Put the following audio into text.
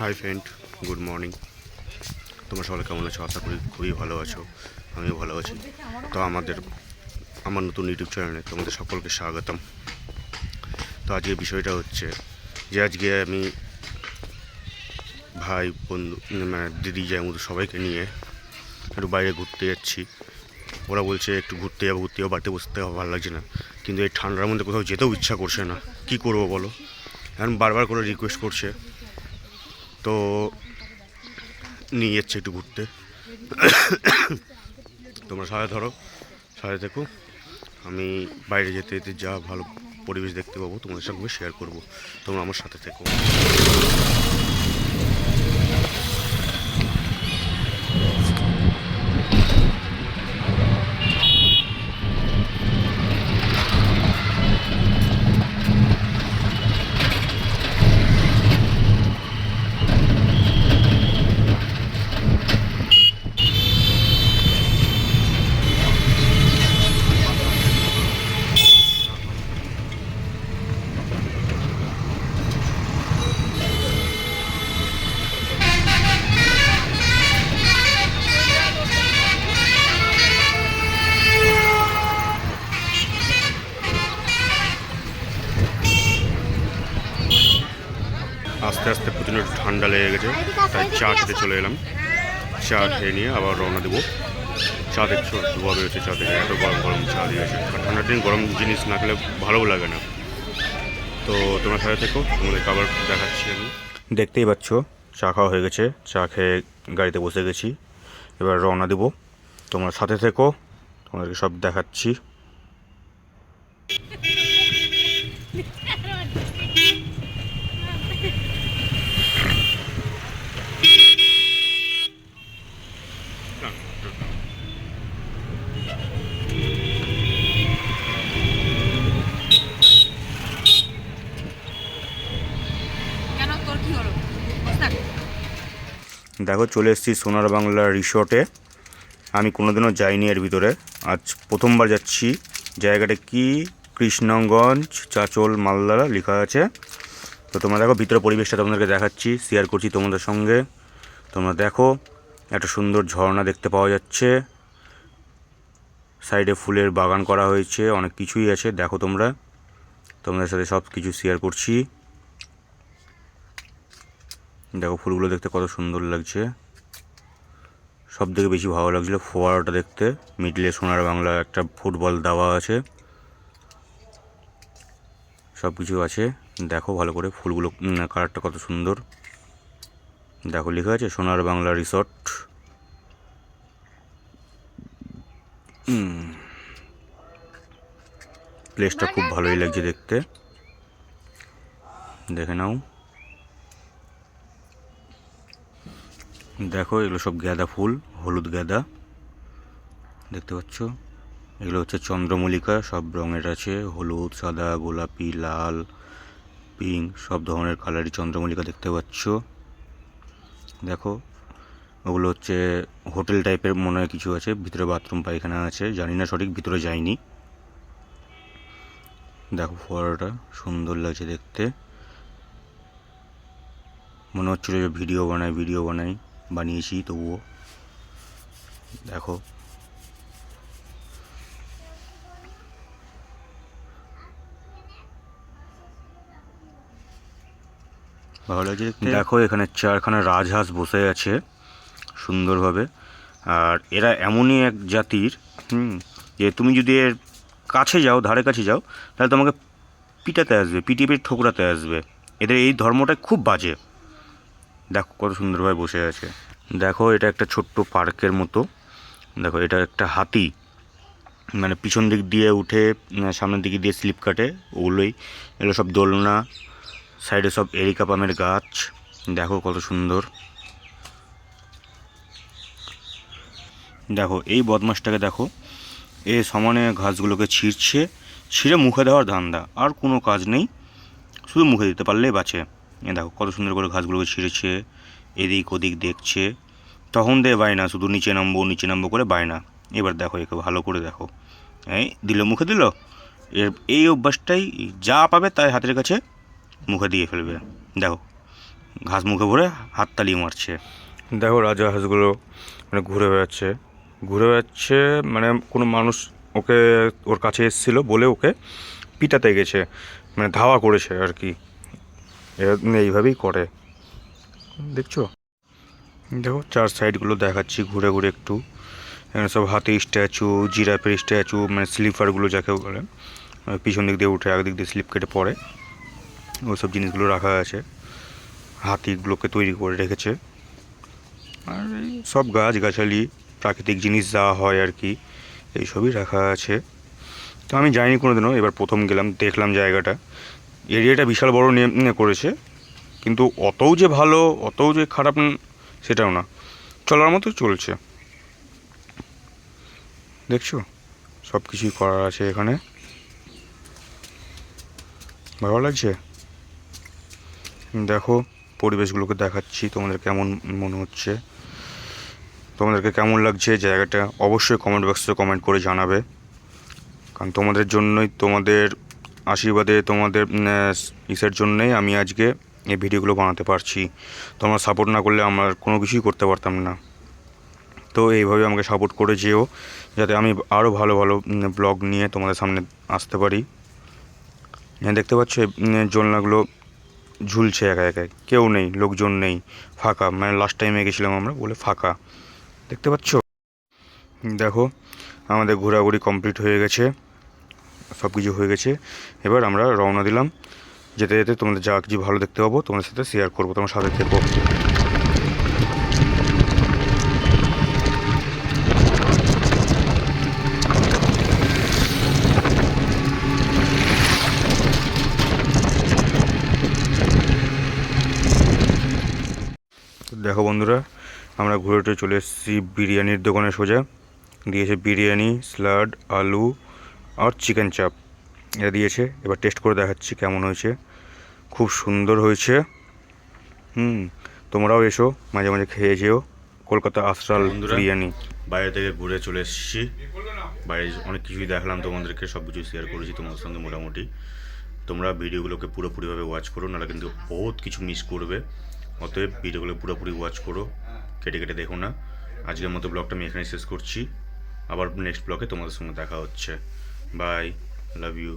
Hi friend, good morning. তোমরা সবাই কেমন আছো? আশা করি খুবই ভালো আছো। আমিও ভালো আছি। তো আমার নতুন ইউটিউব চ্যানেলে তোমাদের সকলকে স্বাগতম। তো আজকের বিষয়টা হচ্ছে যে আজকে আমি ভাই বন্ধু মানে দিদি জামুদ সবাইকে নিয়ে একটু বাইরে ঘুরতে যাচ্ছি। ওরা বলছে একটু ঘুরতে যাবো বাড়িতে বসতে ভালো লাগছে না, কিন্তু এই ঠান্ডার মধ্যে কোথাও যেতেও ইচ্ছা করছে না। কি করবো বলো? এখন বারবার করে রিকোয়েস্ট করছে, তো নিয়ে যাচ্ছে একটু ঘুরতে। তোমরা সাথে দেখো। আমি বাইরে যেতে যেতে যা ভালো পরিবেশ দেখতে পাবো তোমাদের সঙ্গে শেয়ার করবো। তোমরা আমার সাথে থেকো। আস্তে আস্তে প্রচণ্ড ঠান্ডা লেগে গেছে, তাই চা খেতে চলে এলাম। চা খেয়ে নিয়ে আবার রওনা দেবো। চা দেখছো ধোয়া বেরোচ্ছে চা থেকে, এত গরম গরম চা দিয়েছে। আর ঠান্ডার দিন গরম জিনিস না খেলে ভালোও লাগে না। তো তোমরা সাথে থেকো, তোমাদেরকে আবার দেখাচ্ছি। আমি দেখতেই পাচ্ছ চা খাওয়া হয়ে গেছে, চা খেয়ে গাড়িতে বসে গেছি, এবার রওনা দেবো। তোমরা সাথে থেকো, তোমাদেরকে সব দেখাচ্ছি। দেখো চলে এসেছি সোনার বাংলা রিসর্টে। আমি কোনোদিনও যাইনি এর ভিতরে, আজ প্রথমবার যাচ্ছি। জায়গাটা কি? কৃষ্ণগঞ্জ, চাচল, মালদা লেখা আছে। তো তোমরা দেখো ভিতরে পরিবেশটা তোমাদেরকে দেখাচ্ছি, শেয়ার করছি তোমাদের সঙ্গে। তোমরা দেখো একটা সুন্দর ঝর্ণা দেখতে পাওয়া যাচ্ছে, সাইডে ফুলের বাগান করা হয়েছে, অনেক কিছুই আছে। দেখো তোমাদের সাথে সব কিছু শেয়ার করছি। দেখো ফুলগুলো দেখতে কত সুন্দর লাগছে। সব থেকে বেশি ভালো লাগছিলো ফোয়ারাটা দেখতে। মিডলে সোনার বাংলা একটা ফুটবল দেওয়া আছে, সব কিছু আছে। দেখো ভালো করে ফুলগুলো, কালারটা কত সুন্দর। দেখো লেখা আছে সোনার বাংলা রিসর্ট। প্লেসটা খুব ভালোই লাগছে দেখতে, দেখে নাও। দেখো এগুলো সব গাঁদা ফুল, হলুদ গাঁদা দেখতে পাচ্ছ। এগুলো হচ্ছে চন্দ্রমল্লিকা, সব রঙের আছে, হলুদ, সাদা, গোলাপি, লাল, পিঙ্ক, সব ধরনের কালারই চন্দ্রমল্লিকা দেখতে পাচ্ছ। দেখো ওগুলো হচ্ছে হোটেল টাইপের মনে হয় কিছু আছে, ভিতরে বাথরুম পায়খানা আছে, জানি না সঠিক, ভিতরে যাইনি। দেখো ফোয়ারাটা সুন্দর লাগছে দেখতে, মনে হচ্ছিল যে ভিডিও বানাই বানিয়েছি তবুও। দেখো ভালো লাগছে দেখতে। দেখো এখানে 4খানা রাজহাঁস বসে আছে সুন্দরভাবে। আর এরা এমনই এক জাতির, যে তুমি যদি এর কাছে যাও, ধারে কাছে যাও, তাহলে তোমাকে পিটাতে আসবে, পিটিয়ে ঠোকরাতে আসবে। এদের এই ধর্মটা খুব বাজে। দেখো কত সুন্দরভাবে বসে আছে। দেখো এটা একটা ছোট্ট পার্কের মতো। দেখো এটা একটা হাতি, মানে পিছন দিক দিয়ে উঠে সামনের দিকে দিয়ে স্লিপ কাটে, এগুলো সব দোলনা। সাইডে সব এরিকা পামের গাছ, দেখো কত সুন্দর। দেখো এই বদমাসটাকে দেখো, এ সমানে ঘাসগুলোকে ছিঁড়ে মুখে দেওয়ার ধান্দা, আর কোনো কাজ নেই, শুধু মুখে দিতে পারলেই বাঁচে। দেখো কত সুন্দর করে ঘাসগুলোকে ছিঁড়েছে, এদিক ওদিক দেখছে, তখন দিয়ে বায়না, শুধু নিচে নামবো করে বায়না। এবার দেখো একে ভালো করে দেখো, এই মুখে দিল। এই অভ্যাসটাই, যা পাবে তাই হাতের কাছে মুখে দিয়ে ফেলবে। দেখো ঘাস মুখে ভরে হাততালি মারছে। দেখো রাজহাঁসগুলো মানে ঘুরে বেড়াচ্ছে মানে কোনো মানুষ ওর কাছে এসেছিলো বলে ওকে পিটাতে গেছে, মানে ধাওয়া করেছে আর কি। এইভাবেই করে, দেখছো? দেখো চার সাইডগুলো দেখাচ্ছি ঘুরে ঘুরে একটু। এখানে সব হাতির স্ট্যাচু, জিরাফের স্ট্যাচু, মানে স্লিপারগুলো যাকে বলে, পিছন দিক দিয়ে উঠে একদিক দিয়ে স্লিপ কেটে পড়ে, ওইসব জিনিসগুলো রাখা আছে। হাতিগুলোকে তৈরি করে রেখেছে। আর এই সব গাছগাছালি, প্রাকৃতিক জিনিস যা হয় আর কি, এইসবই রাখা আছে। তো আমি যাইনি কোনো দিনও, এবার প্রথম গেলাম, দেখলাম জায়গাটা। এরিয়াটা বিশাল বড় নিয়ে করেছে, কিন্তু অতও যে ভালো অতও যে খারাপ সেটাও না, চলার মতো চলছে। দেখছো সব কিছুই করা আছে এখানে, ভালো লাগছে। দেখো পরিবেশগুলোকে দেখাচ্ছি, তোমাদের কেমন মনে হচ্ছে, তোমাদেরকে কেমন লাগছে জায়গাটা অবশ্যই কমেন্ট বক্সে কমেন্ট করে জানাবে। কারণ তোমাদের জন্যই, তোমাদের আশীর্বাদে, তোমাদের ইসের জন্যই আমি আজকে এই ভিডিওগুলো বানাতে পারছি। তোমরা সাপোর্ট না করলে আমার কোনো কিছুই করতে পারতাম না। তো এইভাবে আমাকে সাপোর্ট করে যেও, যাতে আমি আরও ভালো ভালো ব্লগ নিয়ে তোমাদের সামনে আসতে পারি। দেখতে পাচ্ছ জোলনাগুলো ঝুলছে একা একাই, কেউ নেই, লোকজন নেই, ফাঁকা। মানে লাস্ট টাইমে গেছিলাম আমরা বলে ফাঁকা, দেখতে পাচ্ছ। দেখো আমাদের ঘোরাঘুরি কমপ্লিট হয়ে গেছে, সব কিছু হয়ে গেছে। এবার আমরা রওনা দিলাম। যেতে যেতে তোমাদের যা কিছু ভালো দেখতে পাবো তোমাদের সাথে শেয়ার করবো, তোমার সাথে থেকো। দেখো বন্ধুরা, আমরা ঘুরে উঠে চলে এসেছি বিরিয়ানির দোকানে সোজা। দিয়েছে বিরিয়ানি, স্যালাড, আলু আর চিকেন চাপ, এটা দিয়েছে। এবার টেস্ট করে দেখাচ্ছি কেমন হয়েছে। খুব সুন্দর হয়েছে। তোমরাও এসো, মাঝে মাঝে খেয়ে যেও কলকাতা আশরাল বিরিয়ানি। বাইরে থেকে ঘুরে চলে এসেছি, বাইরে অনেক কিছুই দেখলাম, তোমাদেরকে সব কিছু শেয়ার করেছি তোমাদের সঙ্গে মোটামুটি। তোমরা ভিডিওগুলোকে পুরোপুরিভাবে ওয়াচ করো, নাহলে কিন্তু বহুত কিছু মিস করবে। অতএব ভিডিওগুলো পুরোপুরি ওয়াচ করো, কেটে কেটে দেখো না। আজকের মতো ব্লগটা আমি এখানে শেষ করছি, আবার নেক্সট ব্লগে তোমাদের সঙ্গে দেখা হচ্ছে। Bye, love you.